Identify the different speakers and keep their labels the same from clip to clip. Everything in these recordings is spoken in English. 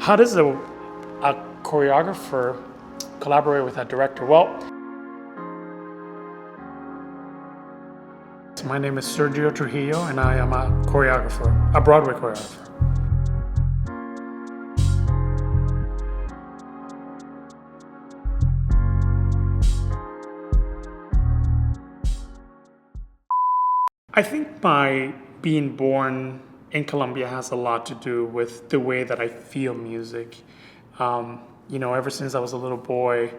Speaker 1: How does a choreographer collaborate with a director? Well, my name is Sergio Trujillo and I am a choreographer, a Broadway choreographer. I think my being born in Colombia has a lot to do with the way that I feel music. Ever since I was a little boy,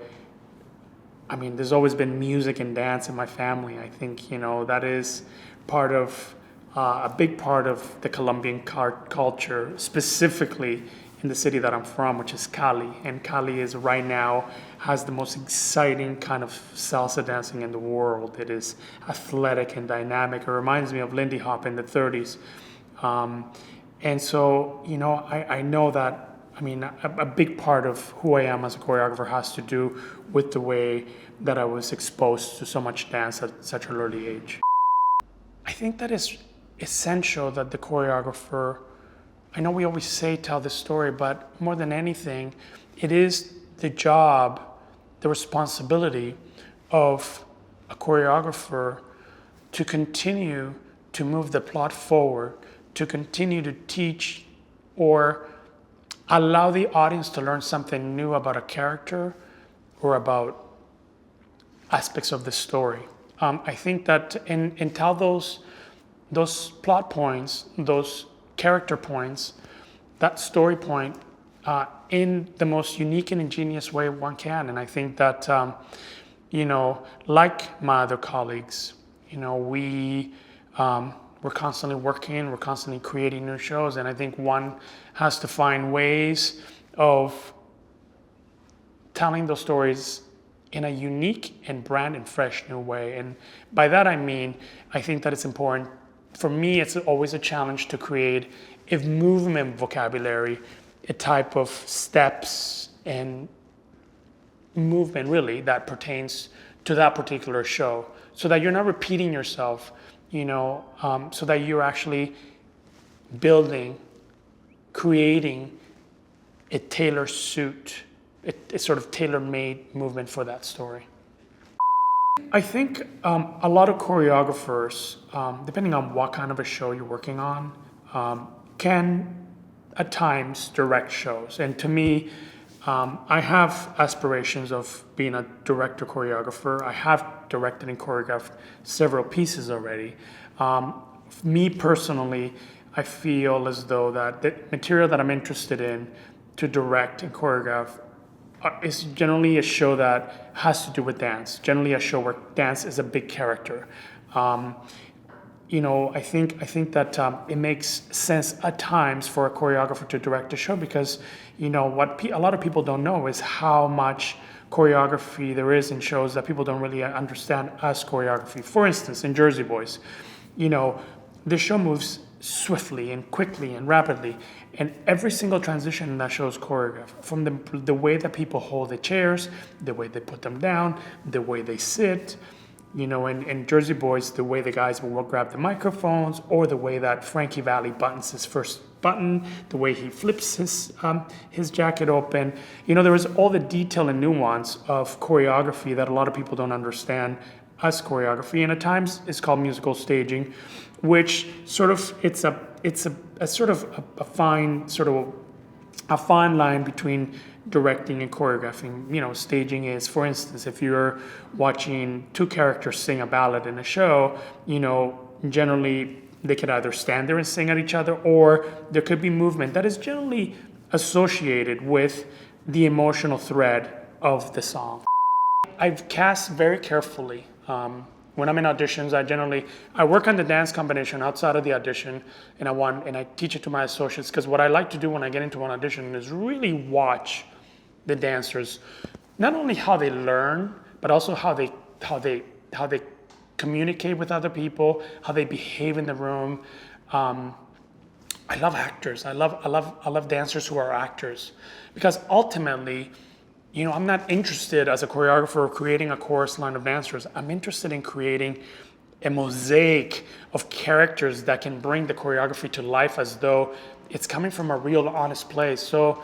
Speaker 1: there's always been music and dance in my family. I think, that is part of a big part of the Colombian culture, specifically in the city that I'm from, which is Cali. And Cali is right now has the most exciting kind of salsa dancing in the world. It is athletic and dynamic. It reminds me of Lindy Hop in the 30s. And so, I know that a big part of who I am as a choreographer has to do with the way that I was exposed to so much dance at such an early age. I think that it's essential that the choreographer, I know we always tell this story, but more than anything, it is the job, the responsibility of a choreographer to continue to move the plot forward, to continue to teach or allow the audience to learn something new about a character or about aspects of the story. I think that until those plot points, those character points, that story point, in the most unique and ingenious way one can. And I think that, like my other colleagues, we're constantly working, we're constantly creating new shows. And I think one has to find ways of telling those stories in a unique and brand and fresh new way. And by that, I think that it's important. For me, it's always a challenge to create a movement vocabulary, a type of steps and movement really that pertains to that particular show, so that you're not repeating yourself, so that you're actually building, creating a tailor suit, a sort of tailor-made movement for that story. I think a lot of choreographers, depending on what kind of a show you're working on, can at times direct shows. And to me, I have aspirations of being a director choreographer. I have directed and choreographed several pieces already. Me personally, I feel as though that the material that I'm interested in to direct and choreograph is generally a show that has to do with dance. Generally, a show where dance is a big character. I think that it makes sense at times for a choreographer to direct a show because, what a lot of people don't know is how much choreography there is in shows that people don't really understand as choreography. For instance, in Jersey Boys, the show moves swiftly and quickly and rapidly, and every single transition in that show is choreographed. From the way that people hold the chairs, the way they put them down, the way they sit. In Jersey Boys, the way the guys will grab the microphones, or the way that Frankie Valli buttons his first button, the way he flips his jacket open. There is all the detail and nuance of choreography that a lot of people don't understand as choreography, and at times it's called musical staging, which sort of it's a sort of a fine line between directing and choreographing. Staging is, for instance, if you're watching two characters sing a ballad in a show, generally they could either stand there and sing at each other, or there could be movement that is generally associated with the emotional thread of the song. I've cast very carefully. When I'm in auditions, I work on the dance combination outside of the audition, and I teach it to my associates, because what I like to do when I get into an audition is really watch the dancers, not only how they learn, but also how they communicate with other people, how they behave in the room. I love actors. I love dancers who are actors, because ultimately, I'm not interested as a choreographer of creating a chorus line of dancers. I'm interested in creating a mosaic of characters that can bring the choreography to life as though it's coming from a real, honest place. So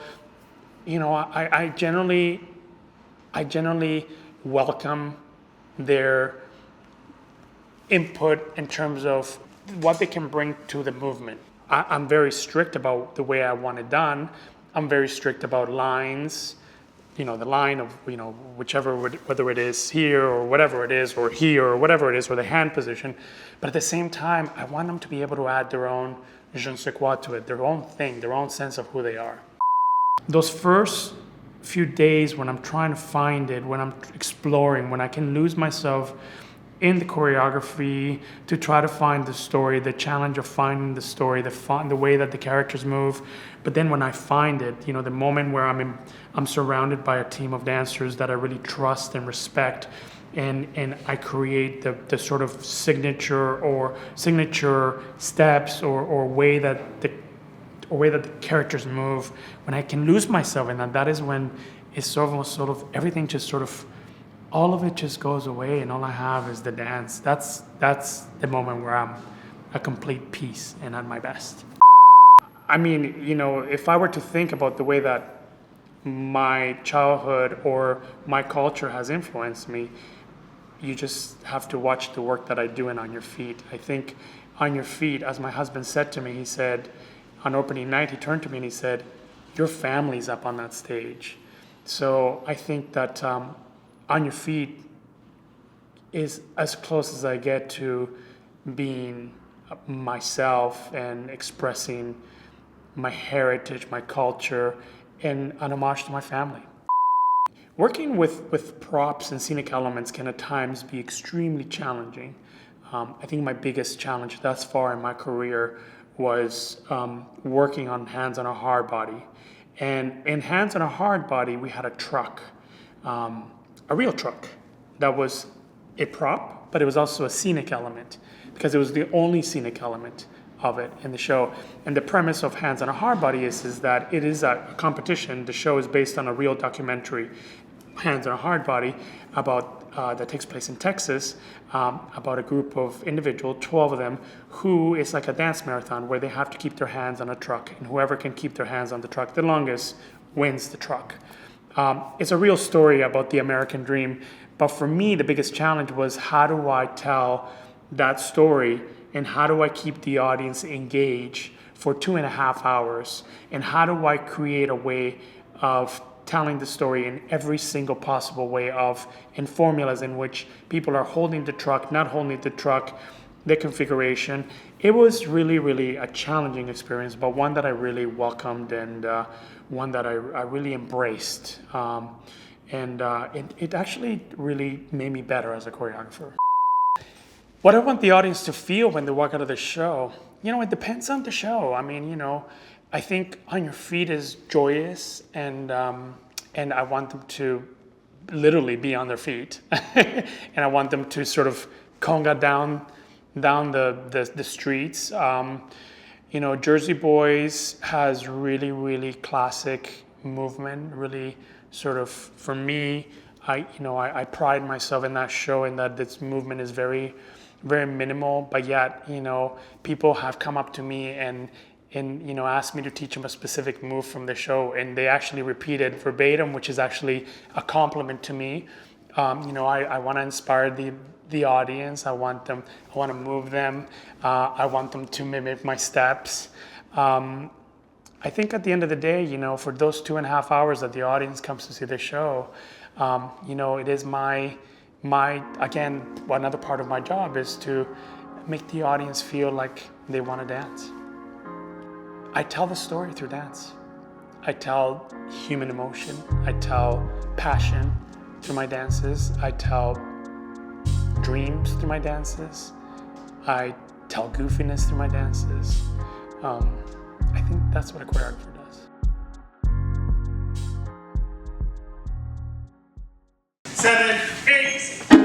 Speaker 1: I generally welcome their input in terms of what they can bring to the movement. I'm very strict about the way I want it done. I'm very strict about lines, the line of, whichever, whether it is here or whatever it is, or here or whatever it is, or the hand position. But at the same time, I want them to be able to add their own je ne sais quoi to it, their own thing, their own sense of who they are. Those first few days when I'm trying to find it, when I'm exploring, when I can lose myself in the choreography to try to find the story, the challenge of finding the story, the way that the characters move. But then when I find it, the moment where I'm surrounded by a team of dancers that I really trust and respect, and I create the sort of signature steps or way that the characters move. When I can lose myself in that is when it's sort of everything just sort of, all of it just goes away, and all I have is the dance. That's the moment where I'm a complete piece and at my best. I mean, if I were to think about the way that my childhood or my culture has influenced me, you just have to watch the work that I do in On Your Feet. I think On Your Feet, as my husband said to me, he said, on opening night, he turned to me and he said, your family's up on that stage. So I think that On Your Feet is as close as I get to being myself and expressing my heritage, my culture, and an homage to my family. Working with props and scenic elements can at times be extremely challenging. I think my biggest challenge thus far in my career was working on Hands on a Hard Body. And in Hands on a Hard Body, we had a truck, a real truck that was a prop, but it was also a scenic element because it was the only scenic element of it in the show. And the premise of Hands on a Hard Body is that it is a competition. The show is based on a real documentary, Hands on a Hard Body, about that takes place in Texas, about a group of individuals, 12 of them, who is like a dance marathon where they have to keep their hands on a truck, and whoever can keep their hands on the truck the longest wins the truck. It's a real story about the American dream, but for me, the biggest challenge was how do I tell that story, and how do I keep the audience engaged for 2.5 hours, and how do I create a way of telling the story in every single possible way in formulas in which people are holding the truck, not holding the truck, the configuration. It was really, really a challenging experience, but one that I really welcomed and one that I really embraced. It actually really made me better as a choreographer. What I want the audience to feel when they walk out of the show, it depends on the show. I mean, I think On Your Feet is joyous, and I want them to literally be on their feet, and I want them to sort of conga down the streets. Jersey Boys has really, really classic movement. Really, sort of, for me, I pride myself in that show, in that this movement is very, very minimal, but yet, people have come up to me and asked me to teach them a specific move from the show, and they actually repeated verbatim, which is actually a compliment to me. I want to inspire the audience. I want to move them. I want them to mimic my steps. I think at the end of the day, for those 2.5 hours that the audience comes to see the show, it is my again, another part of my job is to make the audience feel like they want to dance. I tell the story through dance. I tell human emotion. I tell passion through my dances. I tell dreams through my dances. I tell goofiness through my dances. I think that's what a choreographer does. 7, 8.